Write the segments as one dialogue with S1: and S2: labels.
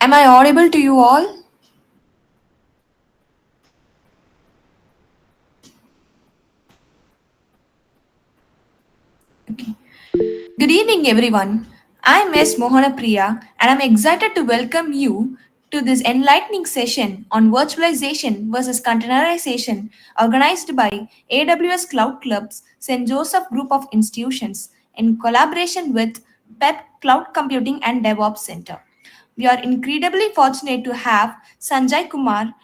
S1: Am I audible to you all? Okay. Good evening, everyone. I'm Ms. Mohana Priya, and I'm excited to welcome you to this enlightening session on virtualization versus containerization organized by AWS Cloud Club's St. Joseph Group of Institutions in collaboration with PEP Cloud Computing and DevOps Center. We are incredibly fortunate to have Sanjay Kumar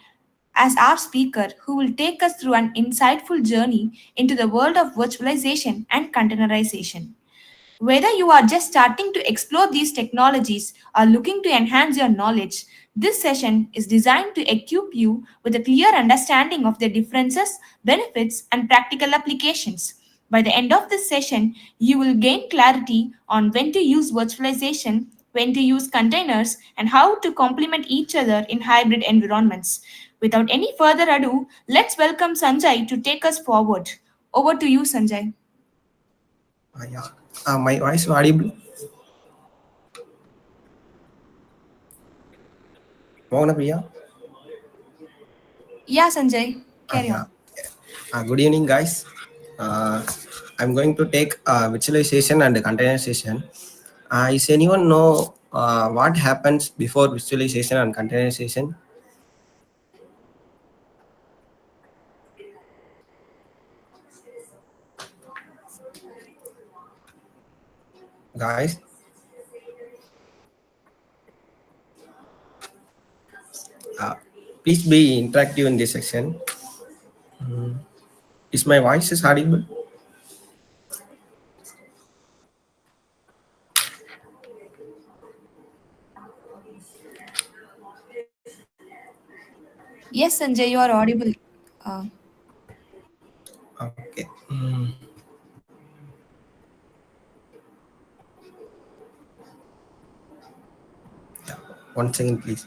S1: as our speaker, who will take us through an insightful journey into the world of virtualization and containerization. Whether you are just starting to explore these technologies or looking to enhance your knowledge, this session is designed to equip you with a clear understanding of their differences, benefits, and practical applications. By the end of this session, you will gain clarity on when to use virtualization, when to use containers, and how to complement each other in hybrid environments. Without any further ado, let's welcome Sanjay to take us forward. Over to you, Sanjay.
S2: Yeah. My voice audible? Mohana Priya?
S1: Yeah, Sanjay, carry
S2: Yeah.
S1: on.
S2: Good evening, guys. Uh, I'm going to take visualization and containerization. Is anyone know what happens before visualization and containerization? Guys, uh, please be interactive in this section. Is my voice is audible?
S1: Yes, Sanjay, you are audible. Uh,
S2: Okay. One second, please.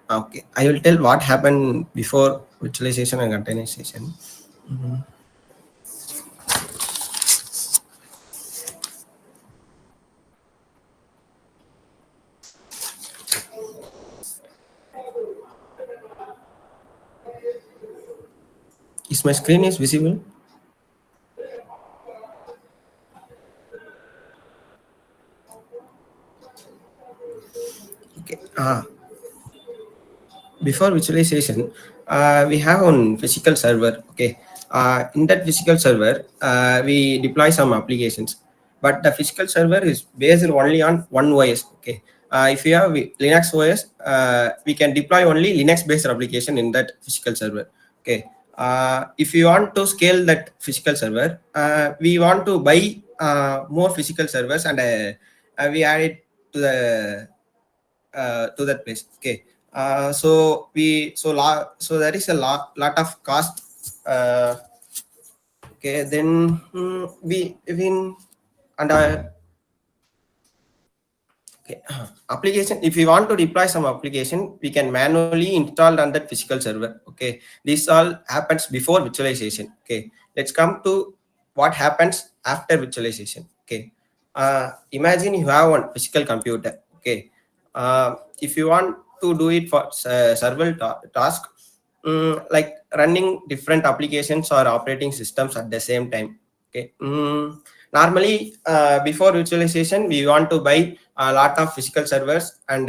S2: Okay. I will tell what happened before virtualization and containerization. Is my screen is visible? Okay. Before visualization, we have on physical server. Okay. In that physical server, we deploy some applications, but the physical server is based only on one OS. Okay. If you have Linux OS, we can deploy only Linux based application in that physical server. Okay. If you want to scale that physical server, we want to buy more physical servers, and we add it to that place. Okay. So there is a lot of cost. Uh, okay, then we even and okay, application. If we want to deploy some application, we can manually install on that physical server. Okay, this all happens before virtualization. Okay, let's come to what happens after virtualization. Okay, imagine you have one physical computer. Okay, if you want to do it for several tasks, like running different applications or operating systems at the same time. Okay, normally before virtualization, we want to buy a lot of physical servers, and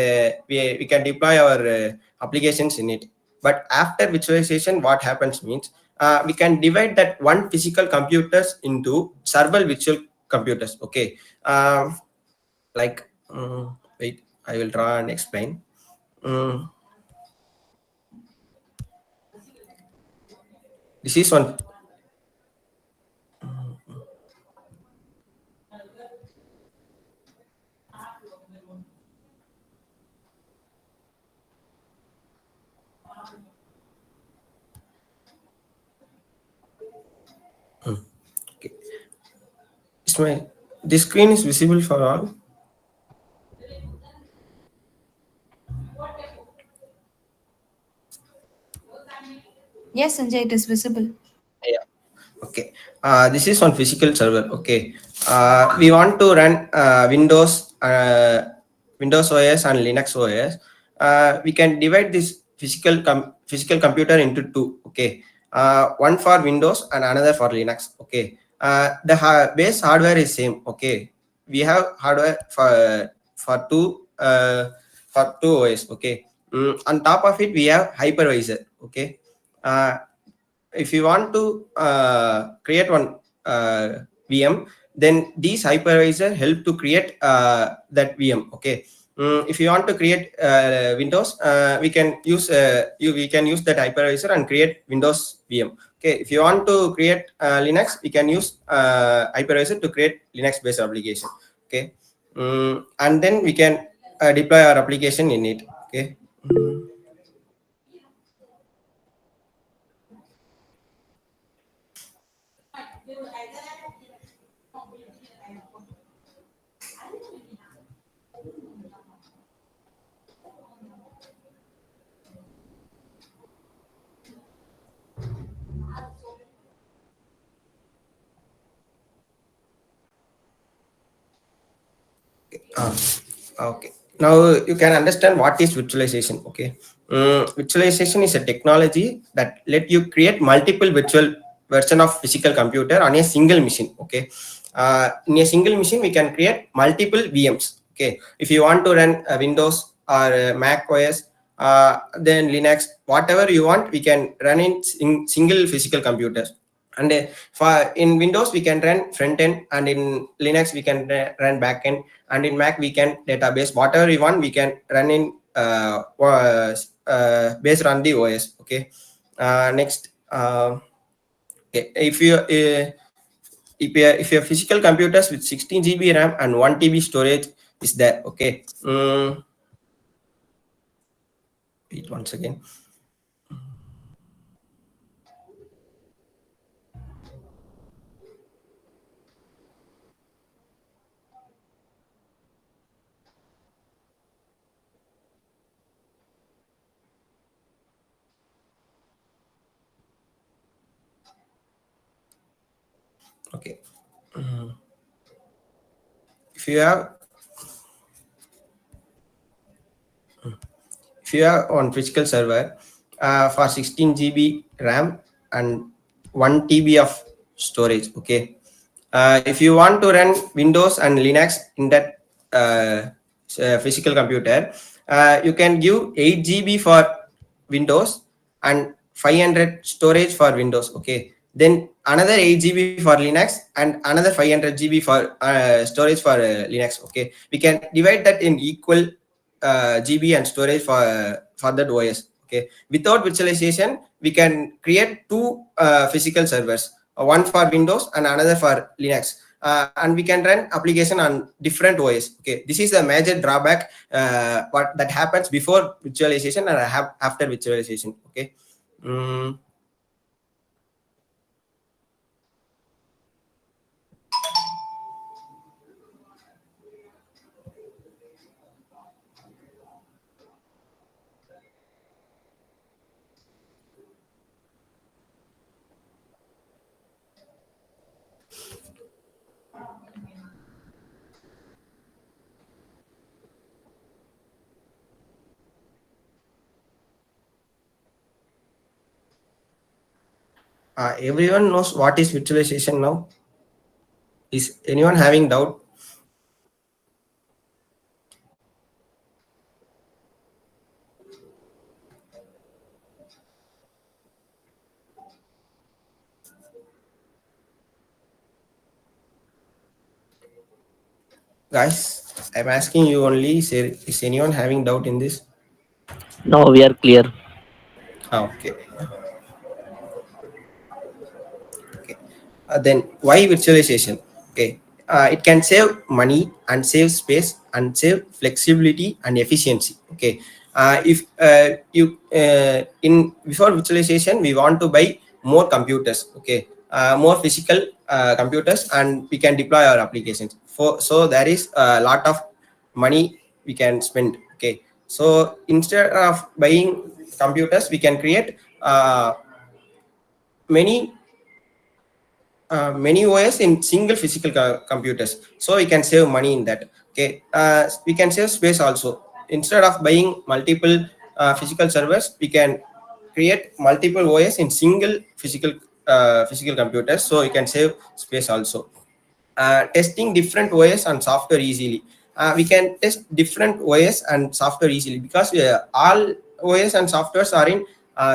S2: we can deploy our applications in it. But after virtualization, what happens means we can divide that one physical computers into several virtual computers. Okay, like wait, I will draw and explain. um, this is one. Okay, is my this screen is visible for all?
S1: yes, Sanjay, it is visible.
S2: Yeah. Okay. This is on physical server. Okay. We want to run Windows Windows OS and Linux OS, we can divide this physical computer into two. Okay, one for Windows and another for Linux. Okay, the base hardware is same. Okay, we have hardware for two OS. Okay, on top of it we have hypervisor. Okay, uh, if you want to create one VM, then these hypervisor help to create that VM. Okay, if you want to create Windows, we can use that hypervisor and create Windows VM. Okay, if you want to create Linux, we can use hypervisor to create Linux based application. Okay, and then we can deploy our application in it. Okay. Ah, okay. Now you can understand what is virtualization. Okay. Virtualization is a technology that let you create multiple virtual version of physical computer on a single machine. Okay. In a single machine, we can create multiple VMs. Okay. If you want to run Windows or Mac OS, then Linux, whatever you want, we can run in single physical computers. And for in Windows we can run front end, and in Linux we can run back end, and in Mac we can database, whatever we want we can run in based on the OS. Okay. Next, okay, if your physical computers with 16 GB RAM and 1 TB storage is there. Okay. Wait once again. Okay. If you have on physical server for 16 GB RAM and 1 TB of storage. Okay. If you want to run Windows and Linux in that physical computer, you can give 8 GB for Windows and 500 storage for Windows. Okay. Then another 8 GB for Linux and another 500 GB for storage for Linux. Okay. We can divide that in equal GB and storage for that OS. Okay. Without virtualization, we can create two physical servers, one for Windows and another for Linux. And we can run application on different OS. Okay, this is the major drawback what that happens before virtualization and after virtualization. Okay. Mm, everyone knows what is virtualization now. Is anyone having doubt? Guys, I'm asking you only. Is anyone having doubt in this?
S3: No, we are clear.
S2: Okay. Okay. Then why virtualization? Okay. It can save money and save space and save flexibility and efficiency. Okay. If you in before virtualization we want to buy more computers. Okay. More physical computers, and we can deploy our applications. So there is a lot of money we can spend. Okay. So instead of buying computers, we can create many many OS in single physical computers, so we can save money in that. Okay, we can save space also. Instead of buying multiple physical servers, we can create multiple OS in single physical computers, so you can save space also. Testing different OS and software easily. We can test different OS and software easily because all OS and softwares are in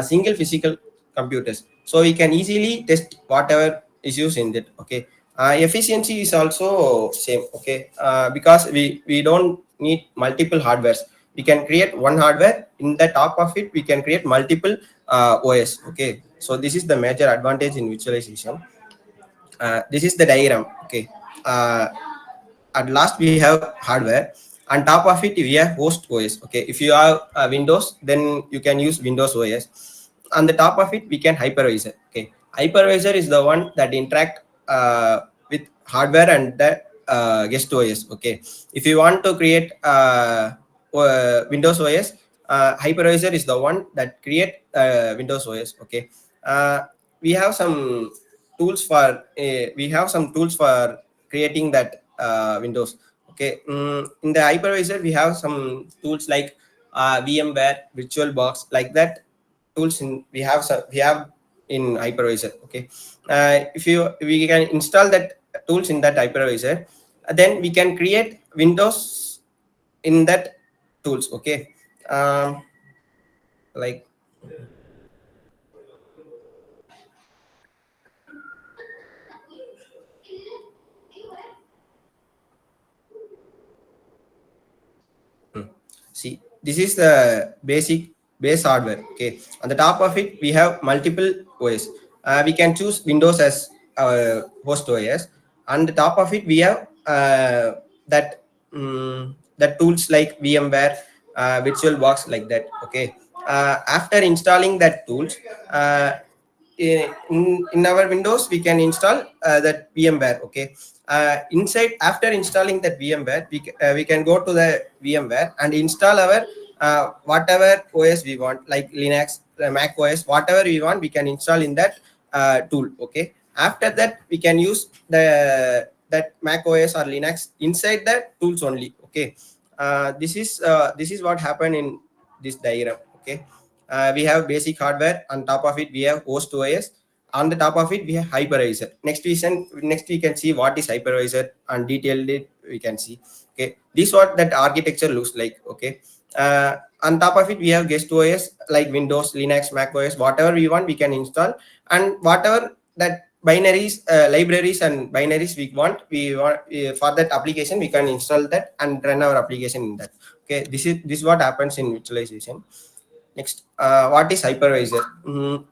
S2: single physical computers, so we can easily test whatever issues in it. Okay, efficiency is also same. Okay, because we don't need multiple hardwares. We can create one hardware. In the top of it, we can create multiple OS. Okay, so this is the major advantage in virtualization. This is the diagram. Okay, at last we have hardware. On top of it we have host OS. Okay, if you have Windows, then you can use Windows OS. On the top of it we can hypervisor. Okay, hypervisor is the one that interact with hardware and the guest OS. Okay, if you want to create Windows OS, hypervisor is the one that create Windows OS. Okay, we have some tools for creating that Windows. Okay, in the hypervisor we have some tools like VMware, VirtualBox, like that. Tools in we have in hypervisor. Okay, if we can install that tools in that hypervisor, then we can create Windows in that tools. Okay, like see, this is the base hardware. Okay, on the top of it we have multiple OS. We can choose Windows as our host OS. On the top of it we have that tools like VMware, VirtualBox, like that. Okay, after installing that tools, uh, in our Windows we can install that VMware. Okay, inside, after installing that VMware, we can go to the VMware and install our whatever OS we want, like Linux, Mac OS, whatever we want, we can install in that tool. Okay, after that we can use that Mac OS or Linux inside that tools only. Okay, this is what happened in this diagram. Okay, we have basic hardware. On top of it we have host OS. On the top of it we have hypervisor. Next we can see what is hypervisor and detailed it we can see. Okay, this what that architecture looks like. Okay, on top of it we have guest OS like Windows, Linux, Mac OS, whatever we want we can install, and whatever that binaries, libraries and binaries we want for that application, we can install that and run our application in that. Okay, this is what happens in virtualization. Next, what is hypervisor?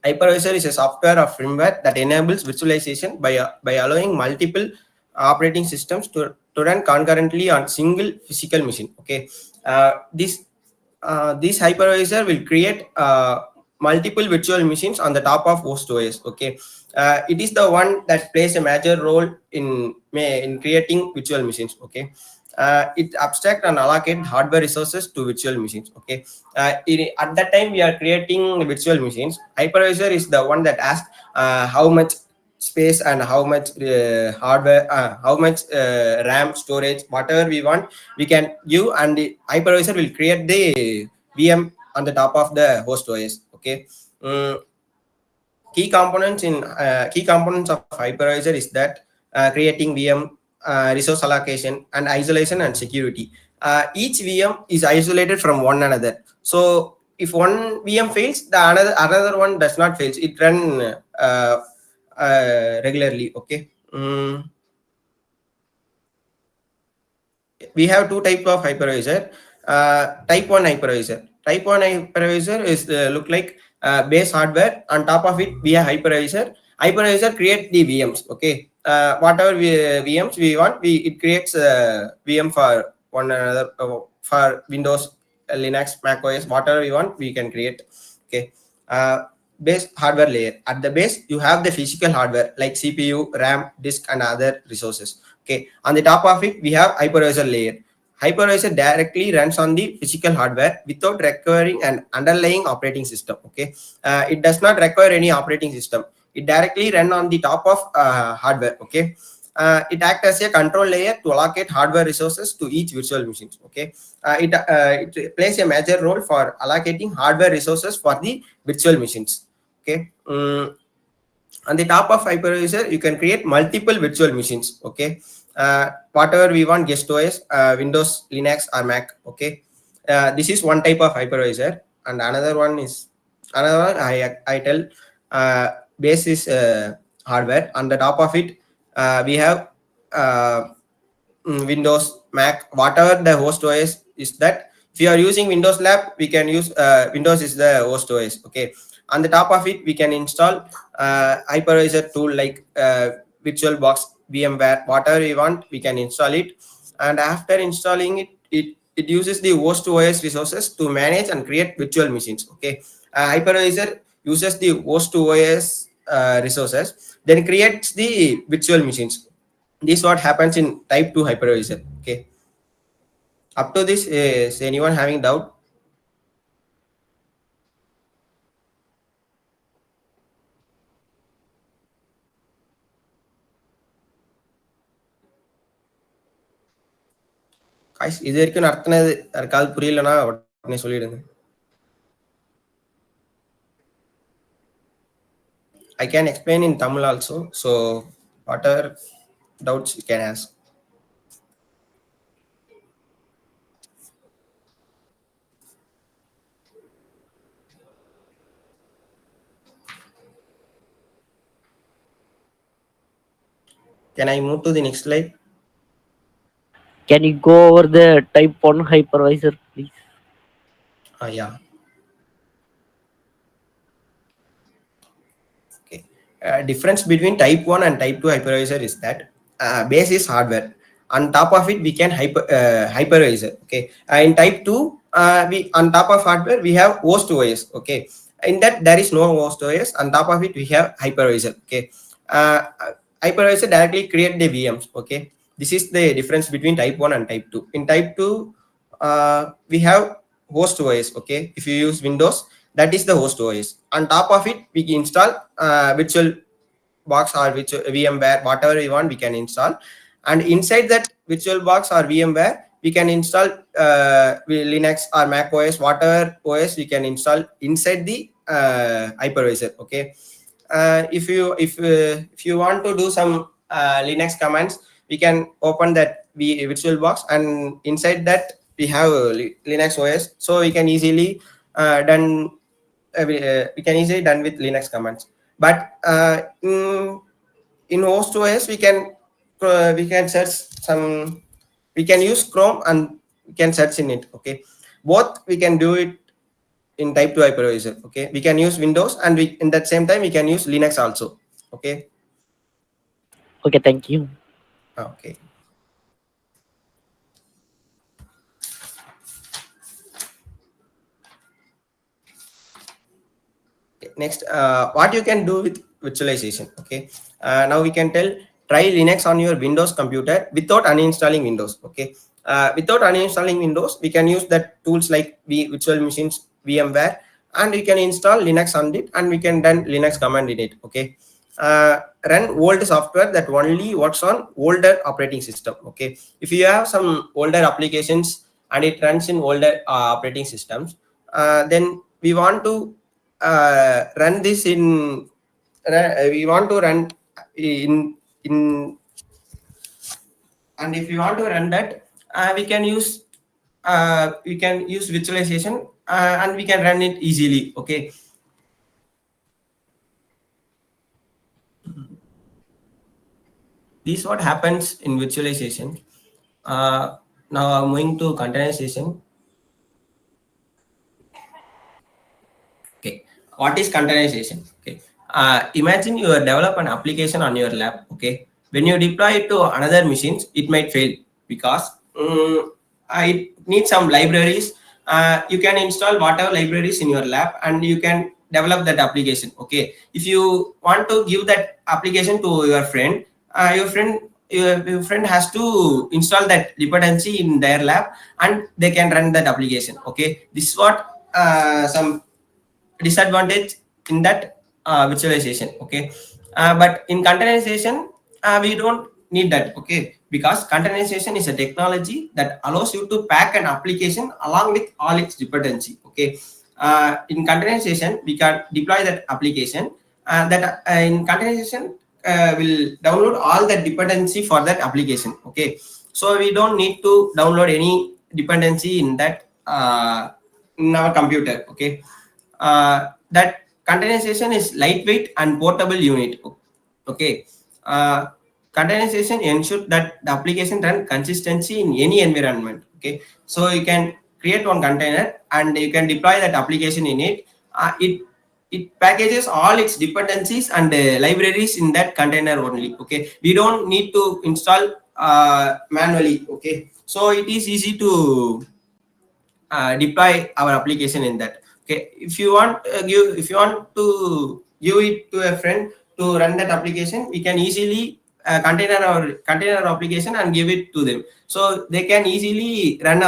S2: Hypervisor is a software or firmware that enables virtualization by allowing multiple operating systems to run concurrently on single physical machine. Okay, this hypervisor will create multiple virtual machines on the top of host OS. Okay, it is the one that plays a major role in creating virtual machines. Okay, it abstract and allocate hardware resources to virtual machines. Okay, at that time we are creating virtual machines. Hypervisor is the one that asks how much space and how much hardware, how much RAM, storage, whatever we want, we can give, and the hypervisor will create the VM on the top of the host OS. Okay, Mm, key components of hypervisor is that creating VM, resource allocation, and isolation and security. Each VM is isolated from one another. So if one VM fails, the another one does not fail. It run regularly. Okay. We have two type of hypervisor. Type 1 hypervisor. Type 1 hypervisor is look like base hardware. On top of it we have hypervisor. Hypervisor create the VMs. Okay, whatever VMs we want, it creates VM for one another, for Windows, Linux, Mac OS, whatever we want we can create. Okay, base hardware layer. At the base you have the physical hardware like CPU, RAM, disk, and other resources. Okay, on the top of it we have hypervisor layer. Hypervisor directly runs on the physical hardware without requiring an underlying operating system. Okay, it does not require any operating system. It directly run on the top of hardware. Okay, It acts as a control layer to allocate hardware resources to each virtual machine. Okay, it plays a major role for allocating hardware resources for the virtual machines. Okay. On the top of hypervisor, you can create multiple virtual machines. Okay, whatever we want, guest OS, Windows, Linux, or Mac. Okay, this is one type of hypervisor, and another one. I tell base is hardware. On the top of it, we have uh, Windows, Mac, whatever the host OS is that. If you are using Windows Lab, we can use Windows is the host OS. Okay, on the top of it, we can install hypervisor tool like VirtualBox, VMware, whatever we want, we can install it. And after installing it, it uses the host OS resources to manage and create virtual machines. Okay, hypervisor uses the host OS resources, then creates the virtual machines. This what happens in type 2 hypervisor. Okay, up to this, is anyone having doubt? Guys, இது வரைக்கும் நடத்தினது யாருக்காவது புரியலன்னா உடனே சொல்லிடுங்க. I can explain in Tamil also, so whatever doubts you can ask. Can I move to the next slide?
S3: Can you go over the type 1 hypervisor, please?
S2: Yeah. Okay. Difference between type 1 and type 2 hypervisor is that base is hardware. On top of it, we can hypervisor. Okay. In type 2, we on top of hardware we have host OS. Okay. In that there is no host OS. On top of it, we have hypervisor. Okay. Uh, Hypervisor directly create the VMs. Okay. This is the difference between type 1 and type 2. In type 2, we have host OS. Okay. If you use Windows, that is the host OS. On top of it, we can install virtual box or virtual VMware, whatever we want, we can install. And inside that virtual box or VMware, we can install Linux or Mac OS, whatever OS we can install inside the hypervisor. Okay. If you want to do some Linux commands, we can open that virtual box, and inside that we have Linux OS, so we can easily done we can easily done with Linux commands. But in host OS we can search some, we can use Chrome and we can search in it. Okay, both we can do it in type 2 hypervisor. Okay, we can use Windows, and we in that same time we can use Linux also. Okay.
S3: Okay, thank you.
S2: Okay. Next, what you can do with virtualization. Okay, now we can try Linux on your Windows computer without uninstalling Windows. Okay, without uninstalling Windows, we can use that tools like virtual machines, VMware, and we can install Linux on it, and we can run Linux command in it. Okay, run old software that only works on older operating system. Okay, if you have some older applications and it runs in older operating systems, then we want to run this in we want to run in and if you want to run that, we can use virtualization, and we can run it easily. Okay, this is what happens in virtualization. Now I'm moving to containerization. Okay, what is containerization? Okay, imagine you develop an application on your lab. Okay, when you deploy it to another machines, it might fail because it needs some libraries. You can install whatever libraries in your lab, and you can develop that application. Okay, if you want to give that application to your friend, your friend has to install that dependency in their lab, and they can run that application. Okay, this is what some disadvantage in that virtualization. Okay, but in containerization, we don't need that, okay, because containerization is a technology that allows you to pack an application along with all its dependency, okay. In containerization we can deploy that application, that in containerization will download all the dependency for that application, okay. So we don't need to download any dependency in that in our computer, okay. That containerization is lightweight and portable unit, okay. uh, Containerization ensures that the application run consistency in any environment, okay. So you can create one container and you can deploy that application in it. It packages all its dependencies and libraries in that container only, okay. We don't need to install manually, okay. So it is easy to deploy our application in that, okay. If you want if you want to give it to a friend to run that application, we can easily container application and give it to them, so they can easily run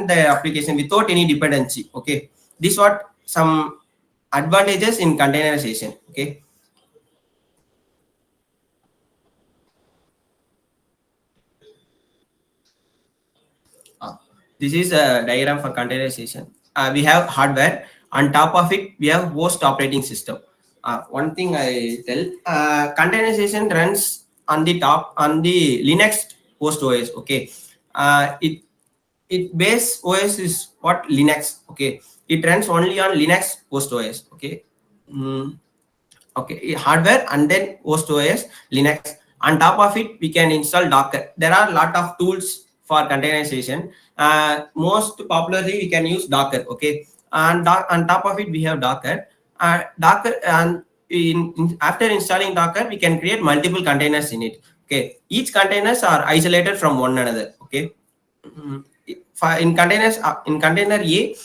S2: the application without any dependency, okay. This what some advantages in containerization, okay. Uh, this is a diagram for containerization. We have hardware. On top of it, we have host operating system. One thing I tell, containerization runs on the top on the Linux host OS. Okay, it base OS is what Linux. Okay, it runs only on Linux host OS. Okay. Mm, okay, hardware and then host OS Linux. On top of it we can install Docker. There are a lot of tools for containerization. Most popularly we can use Docker, okay. And on top of it we have Docker, and after installing Docker we can create multiple containers in it, okay. Each containers are isolated from one another, okay. Mm, in containers, in container A,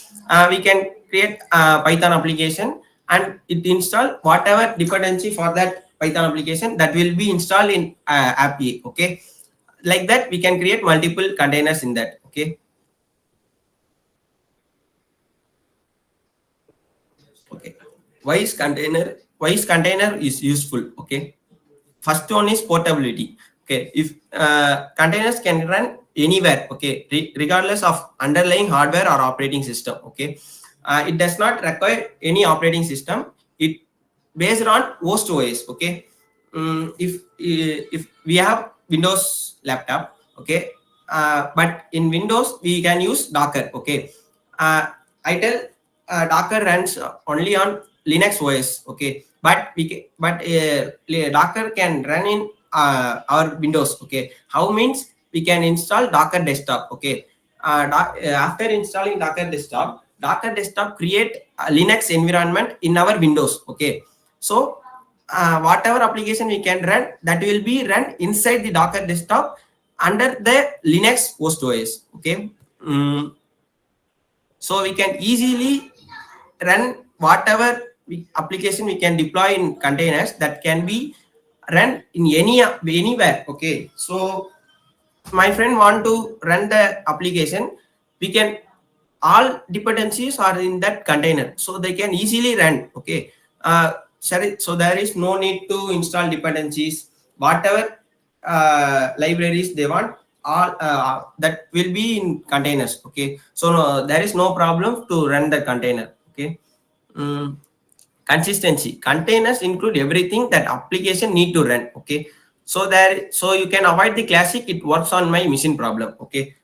S2: we can create a Python application and it install whatever dependency for that Python application that will be installed in app A, okay. Like that we can create multiple containers in that, okay. Okay, why is container is useful, okay. First one is portability, okay. If containers can run anywhere, okay, regardless of underlying hardware or operating system, okay. It does not require any operating system. It based on host OS, okay. If we have Windows laptop, okay, but in Windows we can use Docker, okay. I tell Docker runs only on Linux OS, okay, but Docker can run in our Windows, okay. How means we can install Docker desktop, okay. After installing Docker desktop create a Linux environment in our Windows, okay. So whatever application we can run, that will be run inside the Docker desktop under the Linux host OS, okay. So we can easily run whatever application we can deploy in containers that can be run in anywhere, okay. So my friend want to run the application, we can all dependencies are in that container, so they can easily run, okay. Sorry, so there is no need to install dependencies. Whatever libraries they want, all that will be in containers, okay. So no, there is no problem to run the container, okay. Mm, Consistency, containers include everything that application need to run, okay. So you can avoid the classic it works on my machine problem, okay.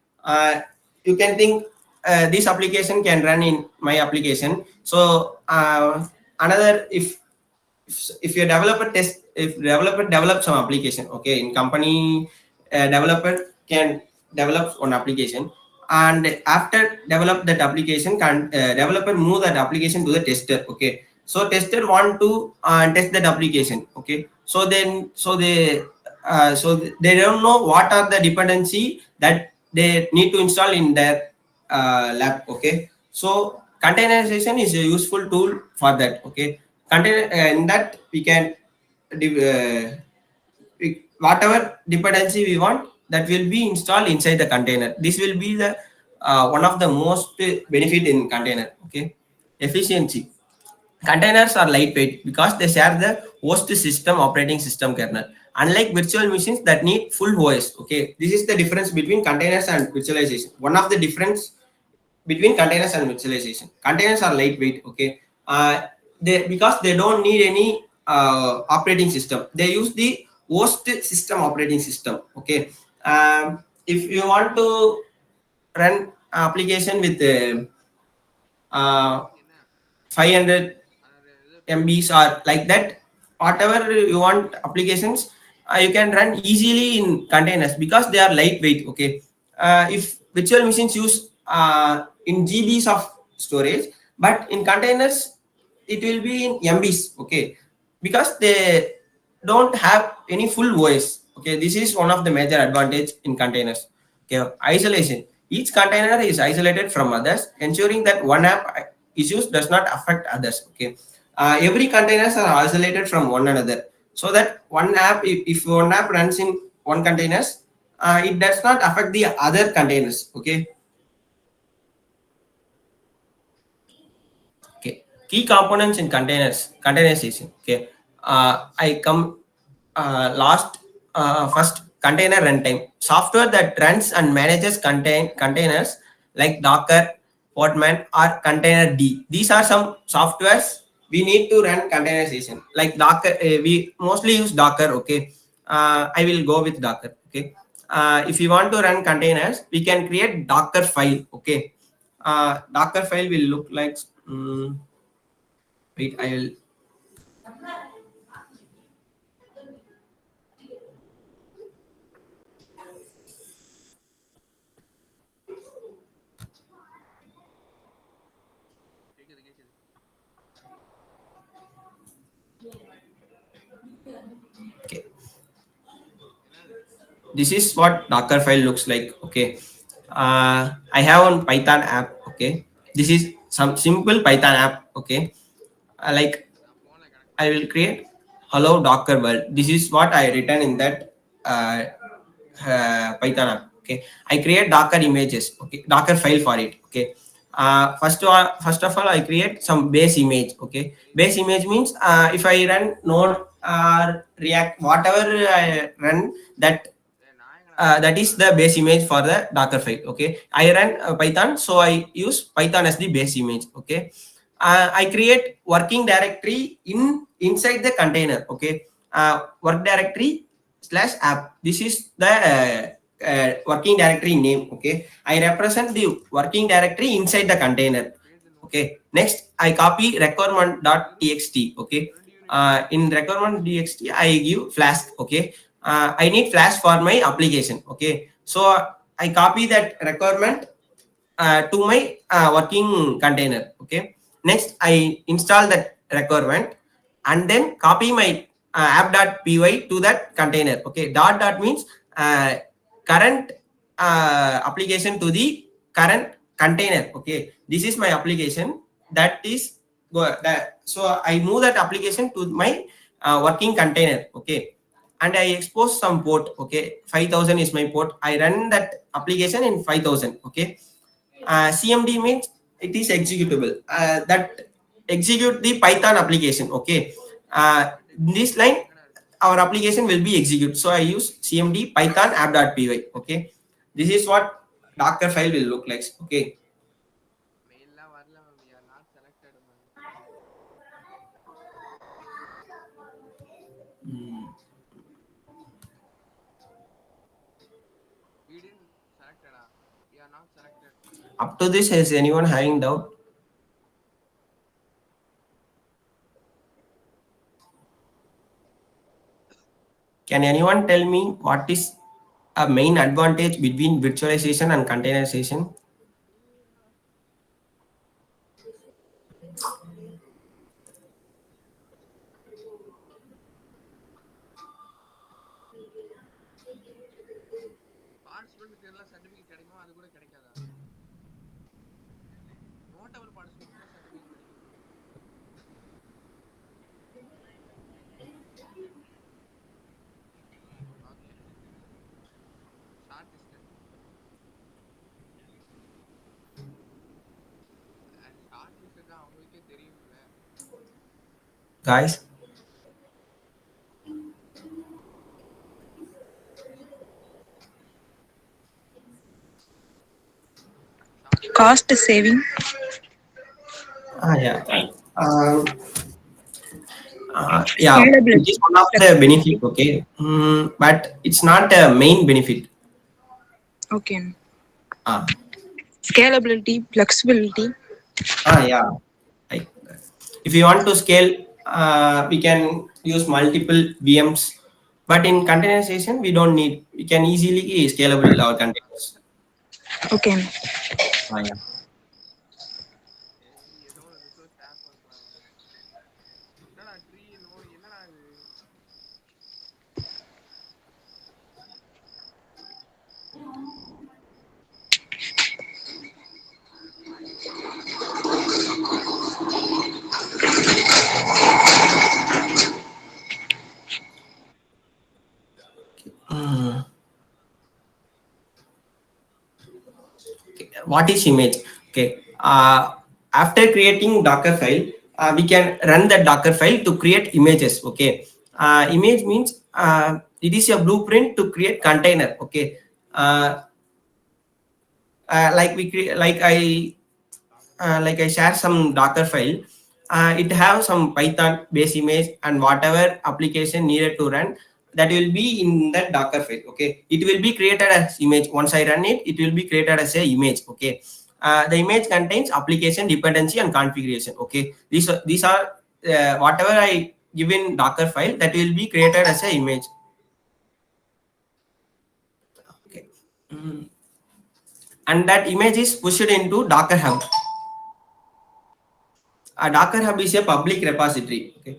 S2: You can think this application can run in my application. So another if your developer if developer develops some application, okay, in company, developer can develop one application, and after develop that application can developer move that application to the tester, okay. So tester want to test that application, okay. So they don't know what are the dependency that they need to install in their lab, okay. So containerization is a useful tool for that, okay. Container in that we can whatever dependency we want, that will be installed inside the container. This will be the one of the most benefit in container, okay. Efficiency, containers are lightweight because they share the host system operating system kernel. Unlike virtual machines that need full OS. Okay, this is the difference between containers and virtualization. One of the difference between containers and virtualization. Containers are lightweight. Okay, they because they don't need any operating system. They use the host system operating system. Okay, if you want to run application with 500 MBs or like that, whatever you want applications, you can run easily in containers because they are lightweight. Okay, if virtual machines use in GBs of storage, but in containers it will be in MBs. Okay, because they don't have any full OS. Okay, this is one of the major advantage in containers. Okay, isolation. Each container is isolated from others, ensuring that one app issues does not affect others. Okay, every containers are isolated from one another, so that one app, if one app runs in one containers, it does not affect the other containers. Okay. Okay. Key components in containerization. Okay. I come last first container runtime software that runs and manages containers like Docker, Podman, or Container D. These are some softwares we need to run containerization. Like Docker, we mostly use Docker. Okay. I will go with Docker. Okay. If you want to run containers, we can create Docker file. Okay. Docker file will look like. Wait, I will. Okay, this is what Docker file looks like. Okay, I have one Python app. Okay, this is some simple Python app. Okay, like I will create hello Docker world. This is what I written in that Python app. Okay, I create Docker images. Okay, Docker file for it. Okay, first of all, I create some base image. Okay, base image means if I run Node or React, whatever I run, that is the base image for the Docker file. Okay, I run Python, so I use Python as the base image. Okay, I create working directory inside the container. Okay, work directory slash app. This is the working directory name. Okay, I represent the working directory inside the container. Okay, next I copy requirement.txt. Okay, in requirement.txt I give flask. Okay, I need flash for my application. Okay, so I copy that requirement to my working container. Okay, next I install that requirement and then copy my app.py to that container. Okay, dot means current application to the current container. Okay, this is my application that is so I move that application to my working container. Okay, and I expose some port. Okay, 5000 is my port. I run that application in 5000. Okay, CMD means it is executable. That execute the Python application. Okay, this line our application will be executed. So I use CMD Python app.py. Okay, this is what Docker file will look like. Okay. Up to this, is anyone having doubt? Can anyone tell me what is a main advantage between virtualization and containerization? Guys,
S4: Cost saving.
S2: Yeah. Um, yeah, it is
S4: Scalability,
S2: one of the benefit.
S4: flexibility.
S2: Okay, but it's not a main benefit.
S4: Okay.
S2: Ah,
S4: Scalability, flexibility.
S2: yeah. Like, if you want to scale, we can use multiple VMs. But in containerization, we don't need. We can easily scalable our containers.
S4: Okay.
S2: Yeah. What is image? Okay. After creating Docker file, we can run the Docker file to create images. Okay. Image means it is a blueprint to create container. Okay. Uh, like we create, like I share some Docker file. It have some Python base image and whatever application needed to run, that will be in that Docker file. Okay, it will be created as image. Once I run it, it will be created as a image. Okay, the image contains application dependency and configuration. Okay, these are whatever I give in Docker file, that will be created as a image. Okay, and that image is pushed into Docker Hub. A Docker Hub is a public repository. Okay.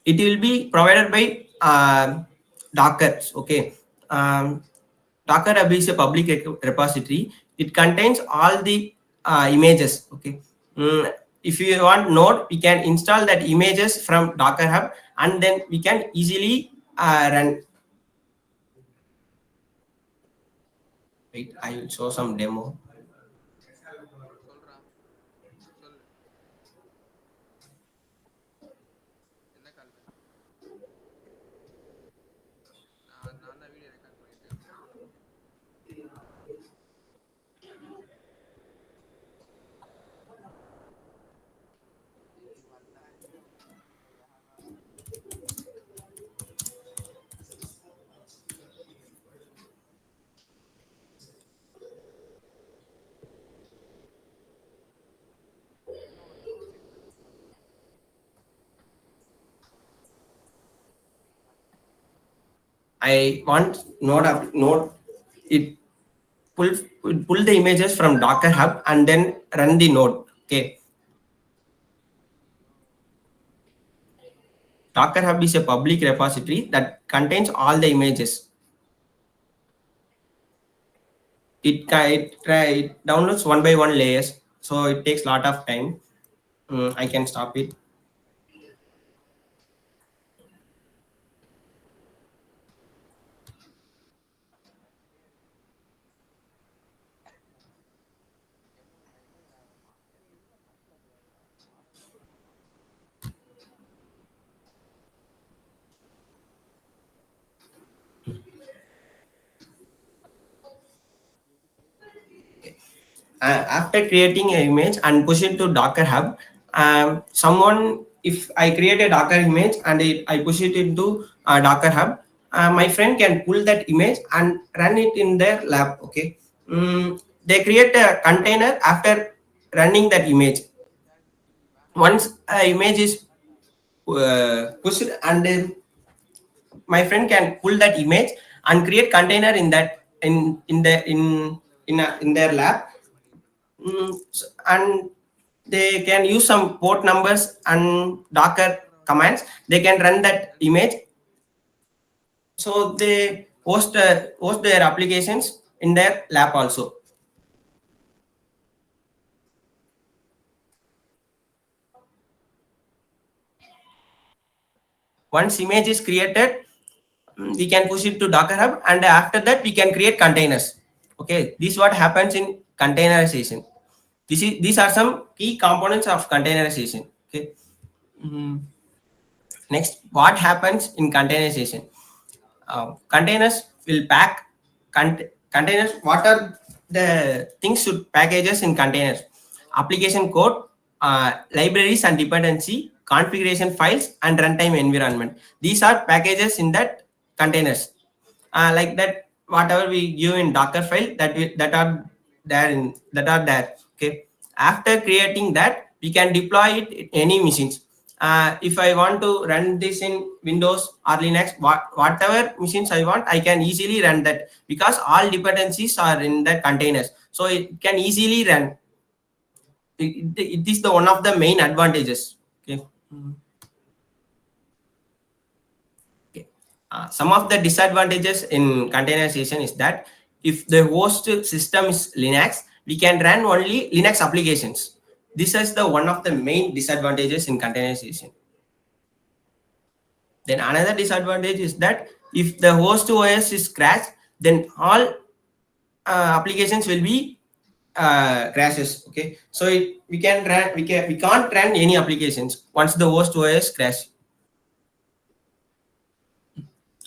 S2: It will be provided by Docker. Okay. Um, Docker Hub is a public repository. It contains all the images. Okay. If you want Node, we can install that images from Docker Hub, and then we can easily run. Wait, I will show some demo. I want Node. It pull pull the images from Docker Hub and then run the node. Okay. Docker Hub is a public repository that contains all the images. It downloads one by one layers, so it takes a lot of time. I can stop it. After creating an image and push it to Docker Hub, someone, if I create a Docker image and I push it into Docker Hub, my friend can pull that image and run it in their lab. Okay. They create a container after running that image. Once image is pushed, and then my friend can pull that image and create container in that in their lab. And they can use some port numbers and Docker commands. They can run that image, so they host their applications in their lab also. Once image is created, we can push it to Docker Hub, and after that we can create containers. Okay, this is what happens in containerization. These are some key components of containerization. Okay. Mm, Next, what happens in containerization? Containers will pack containers, what are the things should packages in containers? Application code, libraries and dependency, configuration files, and runtime environment. These are packages in that containers. Like that, whatever we give in Docker file, that are there in that are there. Okay. After creating that, we can deploy it in any machines. If I want to run this in Windows or Linux, whatever machines I want, I can easily run that because all dependencies are in the containers, so it can easily run. It is the one of the main advantages. Okay. Mhm. Okay. Some of the disadvantages in containerization is that if the host system is Linux, we can run only Linux applications. This is the one of the main disadvantages in containerization. Then another disadvantage is that if the host OS is crashed, then all applications will be crashes. Okay, so we can't run any applications once the host OS crash.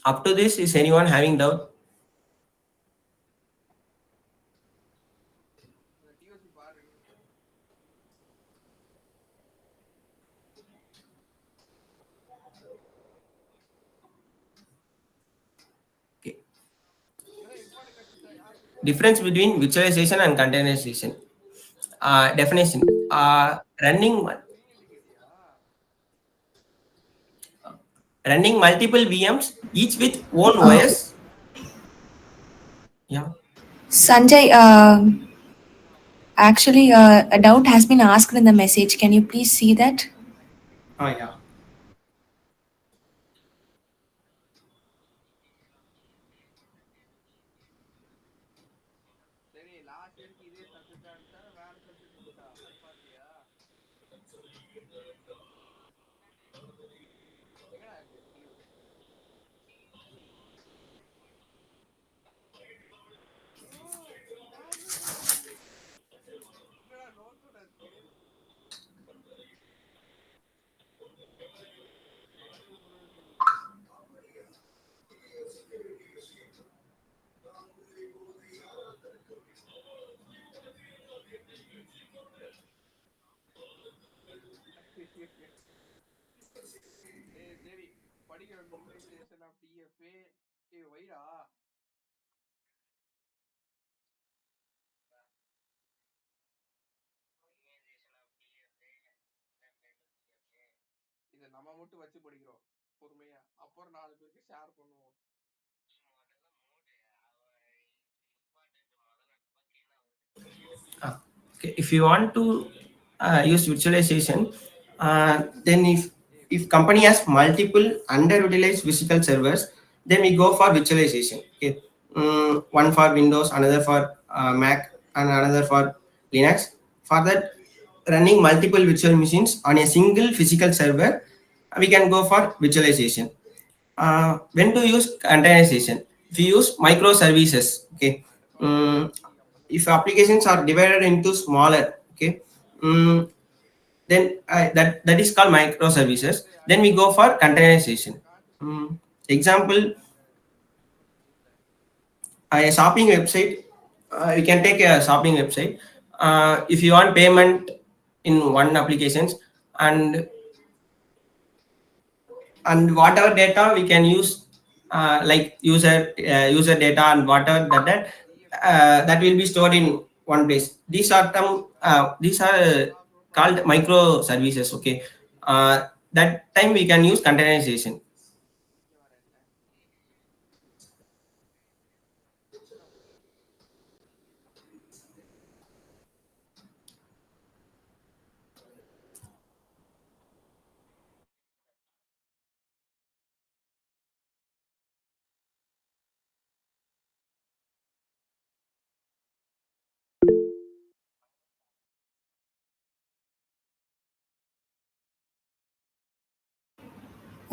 S2: Up to this, is anyone having doubt? Okay. Difference between virtualization and containerization. Definition. Running multiple VMs, each with own
S1: Uh,
S2: OS. Yeah.
S1: Sanjay, actually, a doubt has been asked in the message. Can you please see that?
S2: Oh yeah. Okay, if you want to use virtualization, then if company has multiple underutilized physical servers, then we go for virtualization. Okay, one for Windows, another for Mac, and another for Linux. For that, running multiple virtual machines on a single physical server, we can go for virtualization. When to use containerization? If you use microservices, okay. Mm, if applications are divided into smaller, okay, mm, then that is called microservices. Then we go for containerization. Example, a shopping website. You can take a shopping website. If you want payment in one applications, and whatever data we can use, like user data and whatever that will be stored in one place. These are called microservices. Okay, that time we can use containerization.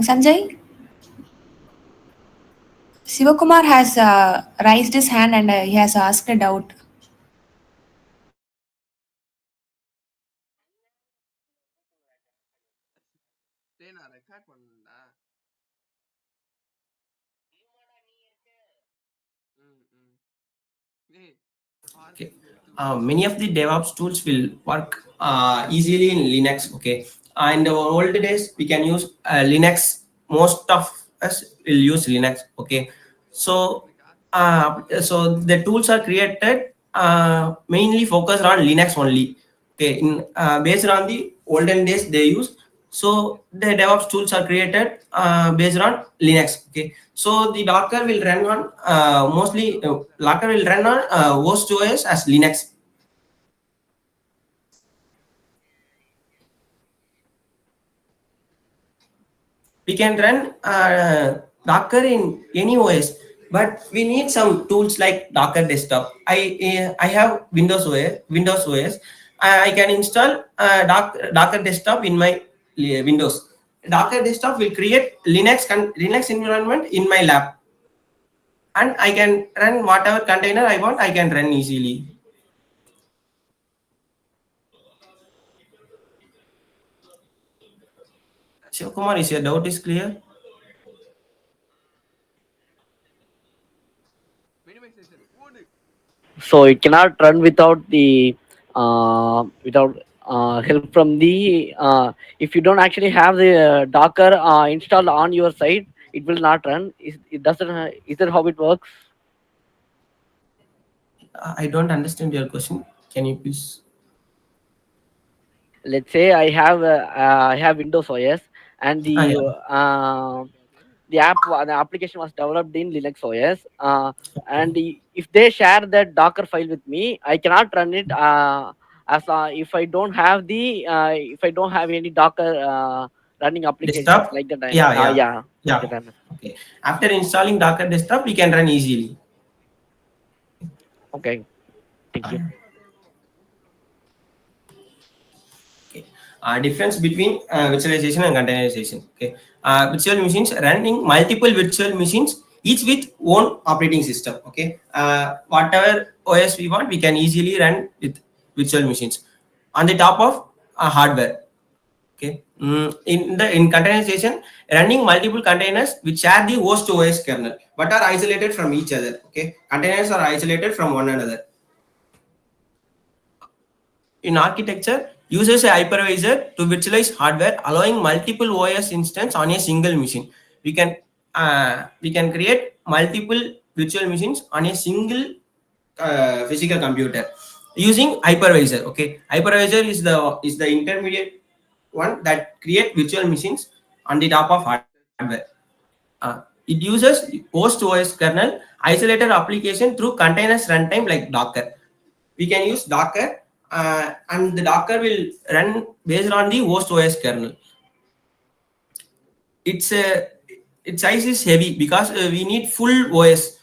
S1: Sanjay, Sivakumar has raised his hand and he has asked a doubt.
S2: Okay. Many of the DevOps tools will work easily in Linux. Okay. In the old days, we can use Linux. Most of us will use Linux. Okay. So the tools are created mainly focused on Linux only. Okay. Based on the olden days they use. So the DevOps tools are created based on Linux. Okay. So the Docker will run on mostly Docker will run on host OS as Linux. We can run Docker in any OS, but we need some tools like Docker Desktop. I have Windows OS. I can install Docker Desktop in my Windows. Docker Desktop will create Linux environment in my lab, and I can run whatever container I want. I can run easily. Shivakumar, is your doubt is clear?
S3: So it cannot run without the without help from the if you don't actually have the Docker installed on your site, it will not run. It doesn't. Is that how it works?
S2: I don't understand your question. Can you please?
S3: Let's say I have Windows OS, and
S2: Yeah.
S3: the application was developed in Linux OS. And if they share that Docker file with me, I cannot run it as if I don't have the if I don't have any Docker running applications
S2: Desktop?
S3: like that.
S2: Yeah, yeah,
S3: Yeah, like
S2: yeah.
S3: that.
S2: Okay. After installing Docker Desktop, we can run easily.
S3: Okay, thank you.
S2: Okay. Difference between virtualization and containerization. Okay. Virtual machines running multiple virtual machines, each with own operating system. Okay. Whatever OS we want, we can easily run with virtual machines on the top of hardware. Okay. In containerization, running multiple containers which share the host OS kernel but are isolated from each other. Okay. Containers are isolated from one another. In architecture, uses a hypervisor to virtualize hardware, allowing multiple OS instances on a single machine. We can create multiple virtual machines on a single physical computer using hypervisor. Okay, hypervisor is the intermediate one that create virtual machines on the top of hardware. It uses host OS kernel, isolated application through containers runtime like Docker. We can use Docker, and the Docker will run based on the host OS kernel. It's its size is heavy because we need full OS.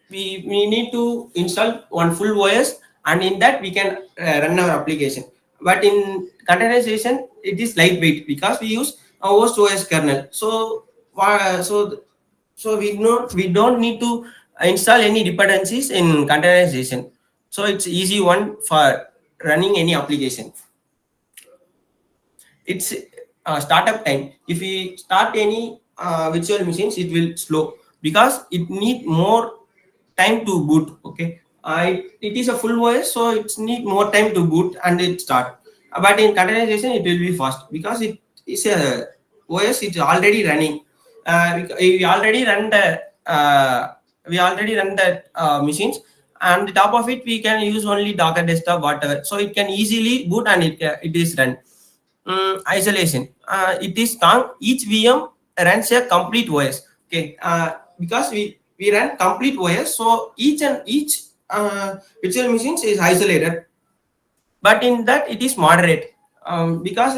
S2: We need to install one full OS, and in that we can run our application. But in containerization, it is lightweight because we use a host OS kernel. So we don't need to install any dependencies in containerization. So it's easy one for running any application. It's startup time. If we start any virtual machines, it will slow because it need more time to boot. Okay, it is a full OS, so it's need more time to boot and it start. But in containerization, it will be fast because it is a OS. It's already running. We already run the machines, and the top of it we can use only Docker Desktop, whatever. So it can easily boot and it is run. Isolation. It is strong. Each VM runs a complete OS. Okay, because we run complete OS, so each virtual machines is isolated. But in that it is moderate because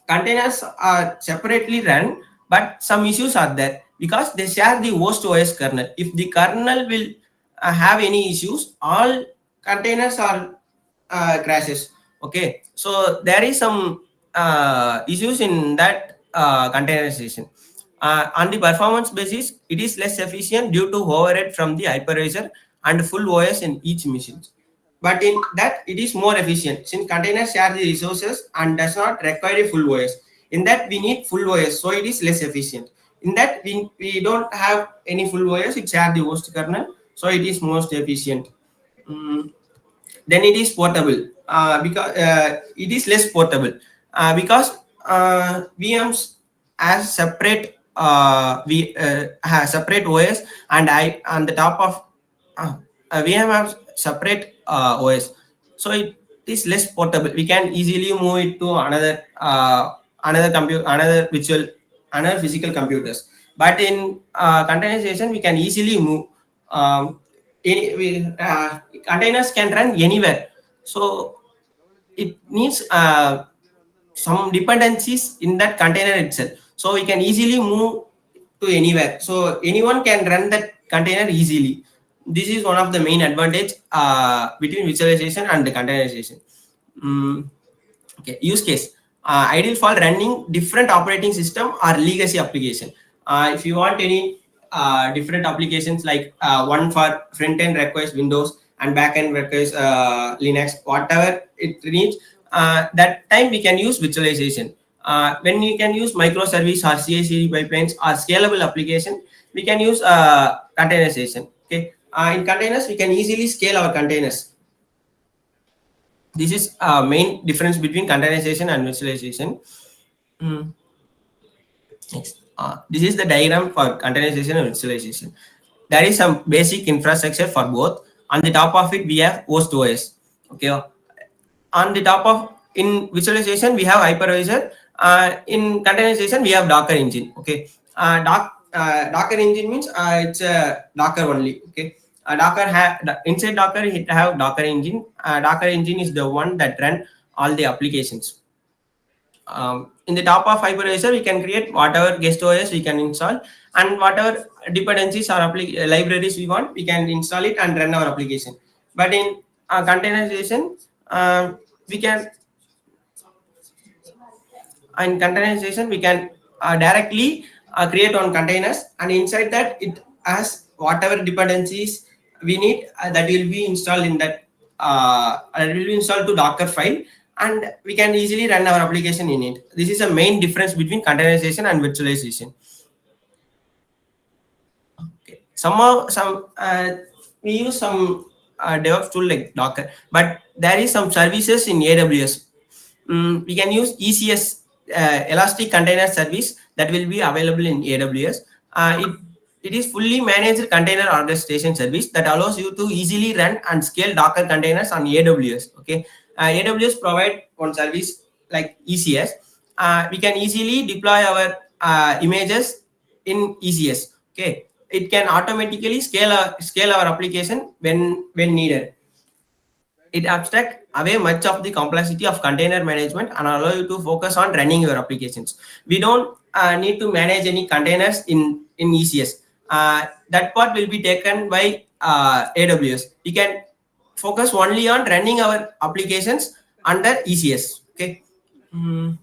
S2: containers are separately run, but some issues are there because they share the host OS kernel. If the kernel will have any issues, all containers are crashes. Okay, so there is some issues in that containerization. On the performance basis, it is less efficient due to overhead from the hypervisor and full OS in each machine. But in that, it is more efficient since containers share the resources and does not require a full OS. In that, we need full OS, so it is less efficient. In that, we don't have any full OS, it share the host kernel, so it is most efficient. Mm, then it is portable, because it is less portable, because VMs as separate, we have separate OS, and I on the top of uh, VM have separate OS, so it is less portable. We can easily move it to another computer, another physical computers. But in containerization, we can easily move. Um, Containers can run anywhere, so it needs some dependencies in that container itself, so we can easily move to anywhere, so anyone can run that container easily. This is one of the main advantage between virtualization and the containerization. Mm, okay, use case, ideal for running different operating system or legacy application. If you want any different applications, like one for front end requires Windows and back end requires Linux, whatever it needs, that time we can use virtualization. When you can use microservice or CI/CD pipelines or scalable application, we can use containerization. Okay, in containers we can easily scale our containers. This is main difference between containerization and virtualization. Mm, Next, this is the diagram for containerization and virtualization. There is some basic infrastructure for both. On the top of it, we have host OS. Okay, on the top of, in virtualization we have hypervisor. In containerization we have Docker engine. Okay, Docker engine means it's a Docker only. Okay, inside Docker it have Docker engine. Docker engine is the one that run all the applications. In the top of hypervisor we can create whatever guest OS we can install, and whatever dependencies or libraries we want, we can install it and run our application. But in containerization, we can in containerization we can directly create on containers, and inside that it has whatever dependencies we need, that will be installed in that will be installed to Docker file, and we can easily run our application in it. This is a main difference between containerization and virtualization. Okay. We use some DevOps tool like Docker, but there is some services in AWS. We can use ECS, Elastic Container Service, that will be available in AWS. It is fully managed container orchestration service that allows you to easily run and scale Docker containers on AWS. Okay, AWS provide one service like ECS. We can easily deploy our images in ECS. Okay, it can automatically scale our application when needed. It abstract away much of the complexity of container management and allow you to focus on running your applications. We don't need to manage any containers in ECS. That part will be taken by AWS. We can focus only on running our applications under ECS. Okay. Mm,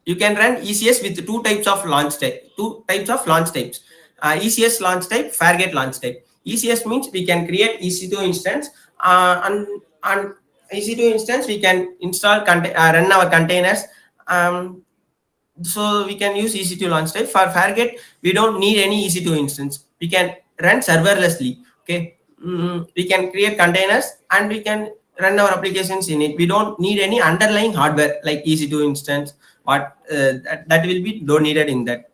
S2: you can run ECS with two types of launch types. ECS launch type, Fargate launch type. ECS means we can create EC2 instance, and EC2 instance we can run our containers. Um, so we can use EC2 launch type. For Fargate, we don't need any EC2 instance. We can run serverlessly. Okay, we can create containers and we can run our applications in it. We don't need any underlying hardware like EC2 instance. That will be don't needed in that.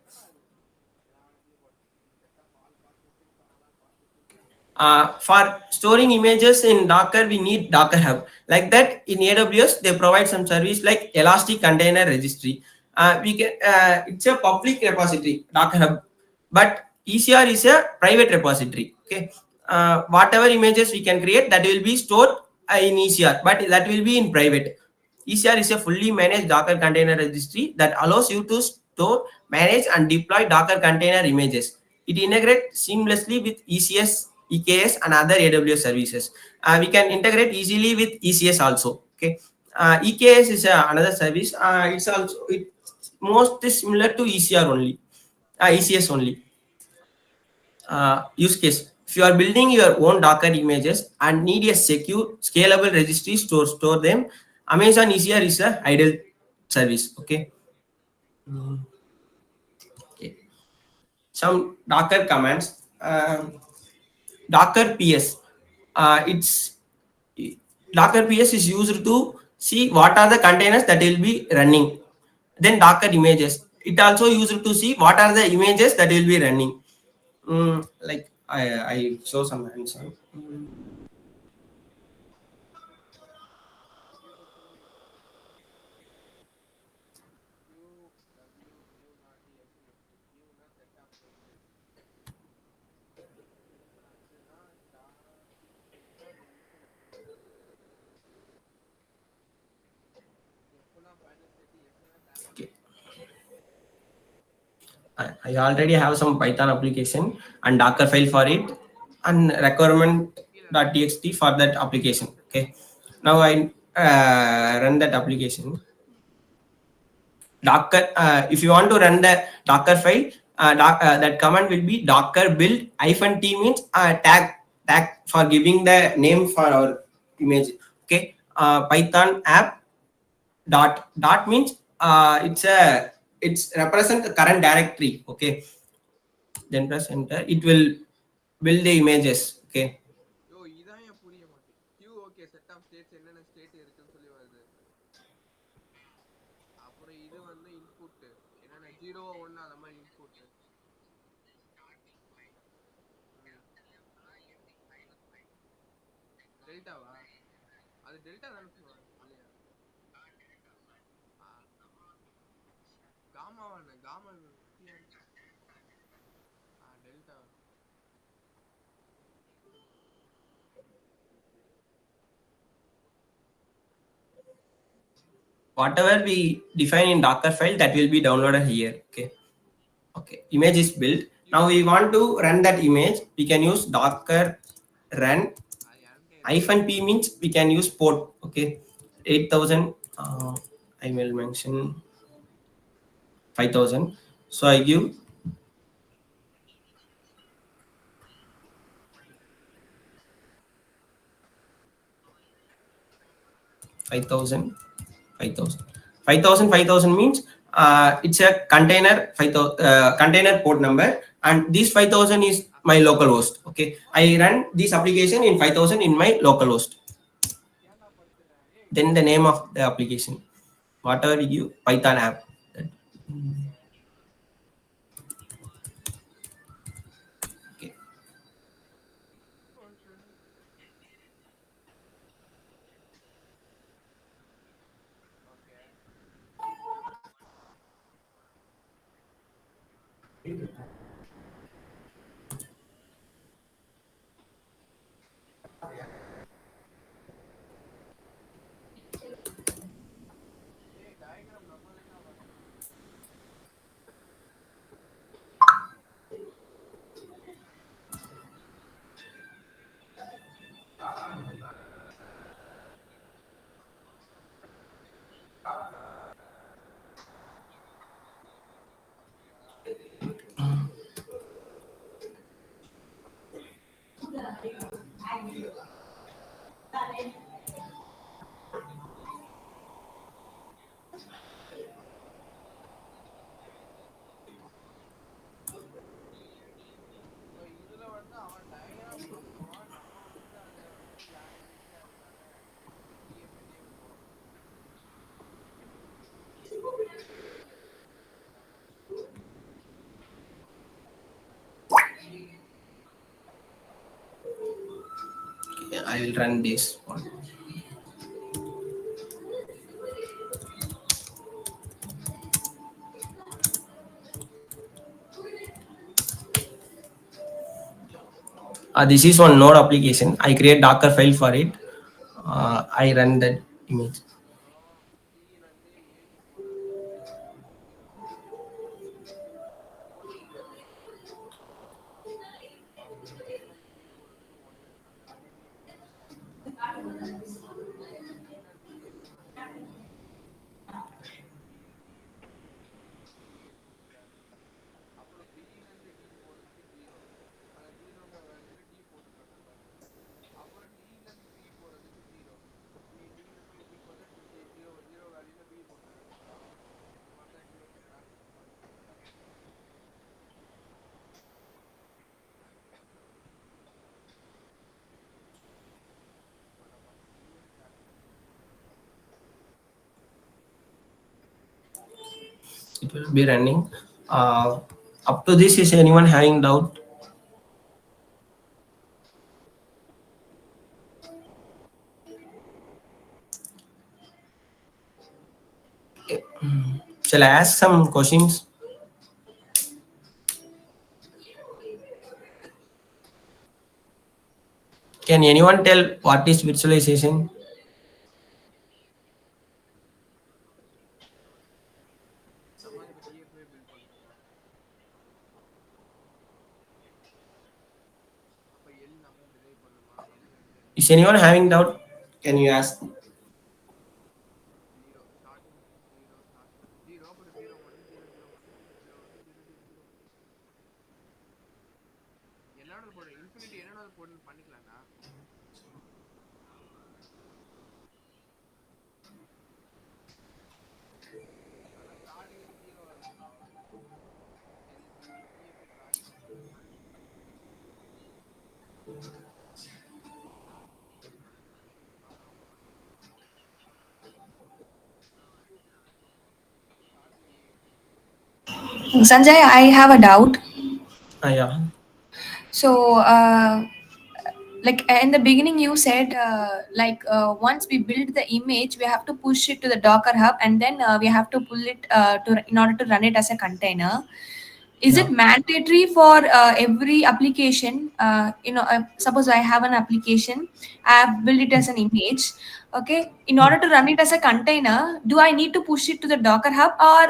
S2: For storing images in Docker, we need Docker Hub. Like that, in AWS, they provide some service like Elastic Container Registry. It's a public repository, Docker Hub, but ECR is a private repository. Okay, whatever images we can create, that will be stored in ECR, but that will be in private. ECR is a fully managed Docker container registry that allows you to store, manage, and deploy Docker container images. It integrates seamlessly with ECS, EKS, and other AWS services. We can integrate easily with ECS also. Okay, EKS is another service. It's most similar to ECR only, ECS only. Use case: if you are building your own Docker images and need a secure, scalable registry to store them, Amazon ECR is a ideal service. Okay. Okay. Some Docker commands. Docker PS. It's Docker PS is used to see what are the containers that will be running. Then Docker images. It also used to see what are the images that will be running. Like I show some answer. Okay. I already have some Python application and Docker file for it and requirement.txt for that application. Okay. Now I run that application. Docker, if you want to run the Docker file, that command will be docker build hyphen t means tag for giving the name for our image. Okay. Python app dot means it's represent the current directory. Okay. Then press enter. It will build the images. Okay. Whatever we define in Docker file, that will be downloaded here. Okay. Okay. Image is built. Now we want to run that image. We can use Docker run hyphen p means we can use port. Okay. 8000. I will mention 5000. So I give 5000. 5000. 5000 5000 means it's a container 5000 container port number, and this 5000 is my local host. Okay, I run this application in 5000 in my local host. Then the name of the application, whatever you Python app. Okay. I will run this one. This is one node application. I create Docker file for it. I run that image. it will be running. uh, Up to this, is anyone having doubt? Shall I ask some questions? Can anyone tell what is virtualization? Is anyone having doubt? Can you ask?
S1: Sanjay, I have a doubt.
S2: Yeah.
S1: So, like in the beginning, you said once we build the image, we have to push it to the Docker hub, and then we have to pull it to in order to run it as a container. Is
S2: Yeah.
S1: it mandatory for every application? Suppose I have an application, I have built it as an image. Okay, in order to run it as a container, do I need to push it to the Docker hub, or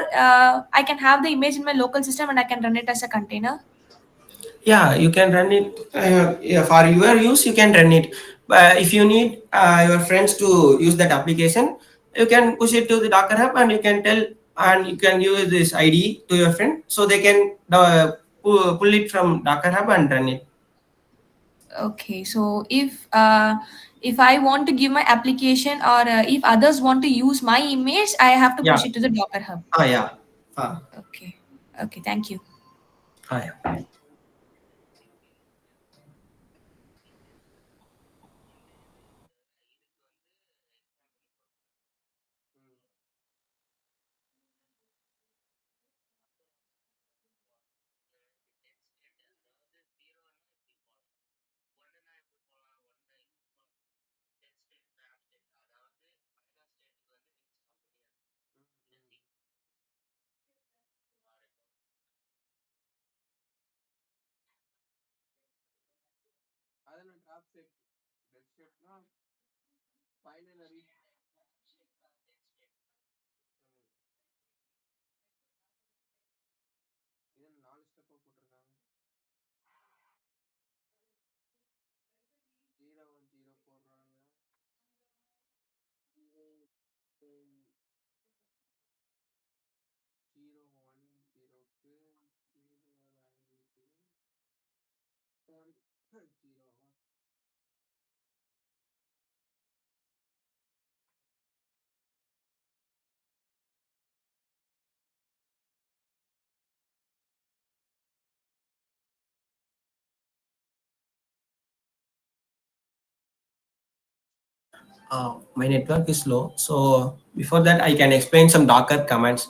S1: I can have the image in my local system and I can run it as a container?
S2: Yeah, you can run it. Yeah, for your use, you can run it. But if you need your friends to use that application, you can push it to the Docker Hub, and you can tell, and you can use this ID to your friend, so they can pull it from Docker Hub and run it.
S1: Okay, so if I want to give my application, or if others want to use my image, I have to
S2: Yeah.
S1: push it to the Docker hub.
S2: Yeah. Ah,
S1: Okay. Okay, thank you.
S2: yeah. My network is slow, so before that, I can explain some Docker commands.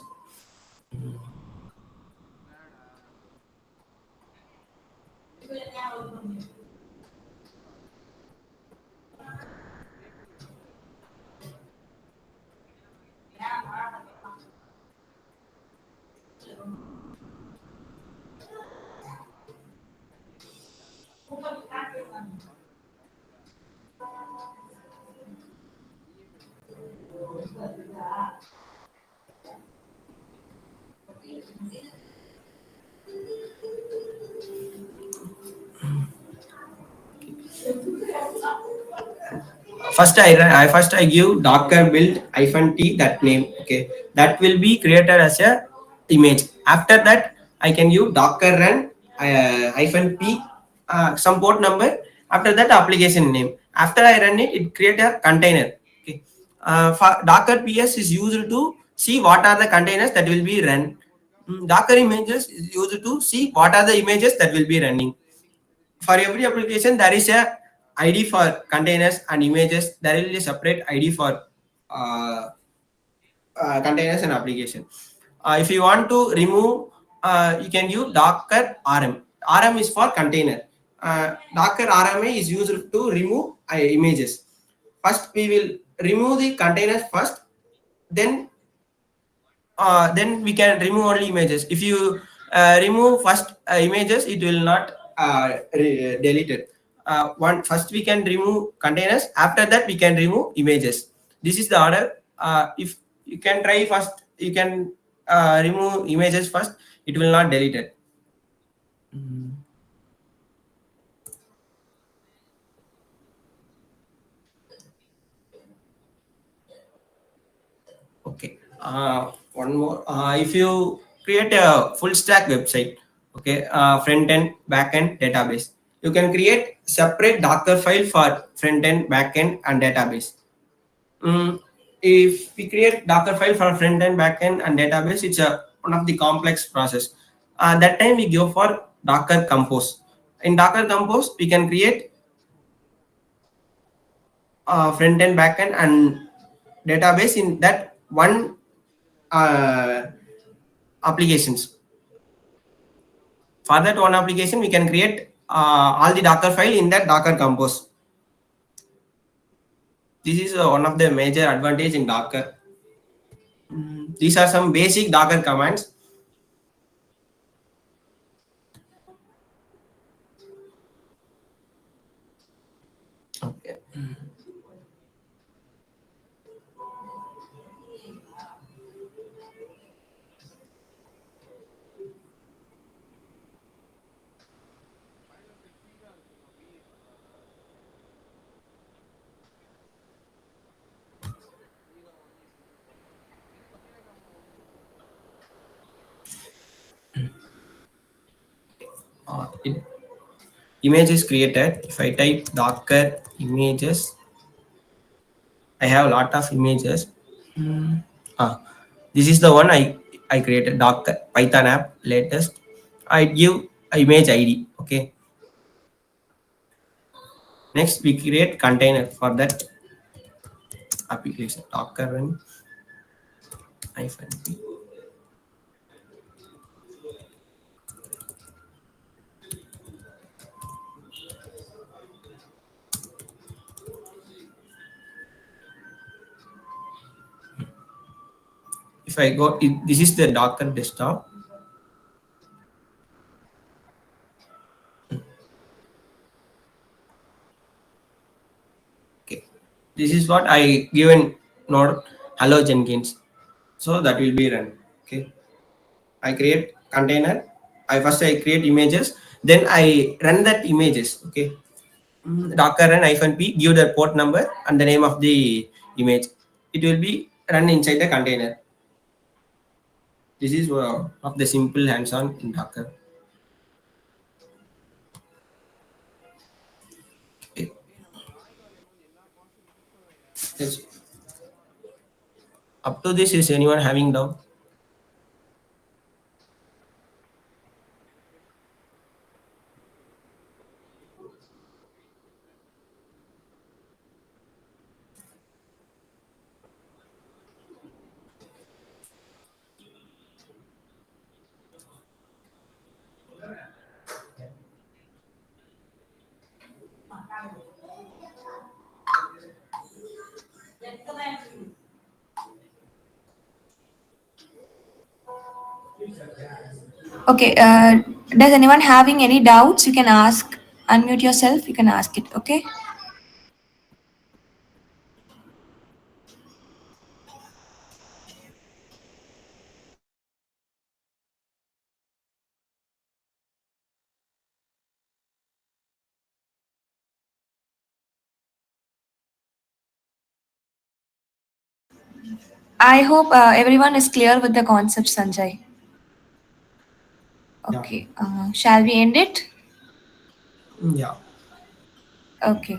S2: First I give Docker build -t that name. Okay, that will be created as a image. After that, I can give Docker run -p some port number. After that, application name. After I run it, it create a container. Okay, for Docker ps is used to see what are the containers that will be run. Docker images is used to see what are the images that will be running. For every application, there is a id for containers and images. There will be a separate id for uh, containers and application. If you want to remove, you can use Docker RM. RM is for container. Docker RMA is used to remove images. First, we will remove the containers first, then then we can remove only images. If you remove first images, it will not delete it. One first we can remove containers. After that we can remove images. This is the order. If you can try first, you can remove images first. It will not delete it. Mm, Okay. One more. If you create a full stack website, okay, front end, back end, database, you can create separate Docker file for front end, back end, and database. Mm, if we create Docker file for front end, back end, and database, it's a one of the complex process. That time we go for Docker Compose. In Docker Compose, we can create front end, back end, and database in that one uh, applications. For that one application, we can create all the Docker file in that Docker Compose. This is one of the major advantage in Docker. These are some basic Docker commands. Okay. It, image is created. If I type Docker images, I have a lot of images. Hmm. Ah, this is the one I created Docker Python app latest. I give image ID. Okay. Next, we create container for that application. Docker run hyphen p. If I go, this is the Docker desktop. Okay, this is what I given node hello Jenkins. So that will be run. Okay, I create container. I create images, then I run that images. Okay, Docker run hyphen p, give the port number and the name of the image. It will be run inside the container. This is of the simple hands-on in Docker. Okay. Yes. Up to this, is anyone having doubt?
S1: Okay, does anyone having any doubts? You can ask. Unmute yourself. You can ask it. Okay. I hope everyone is clear with the concept, Sanjay.
S2: Yeah.
S1: Okay. Shall we end it?
S2: Yeah.
S1: Okay.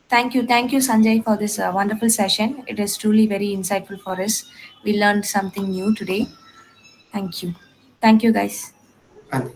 S1: Thank you, Sanjay, for this wonderful session. It is truly very insightful for us. We learned something new today. Thank you. Thank you, guys.
S2: And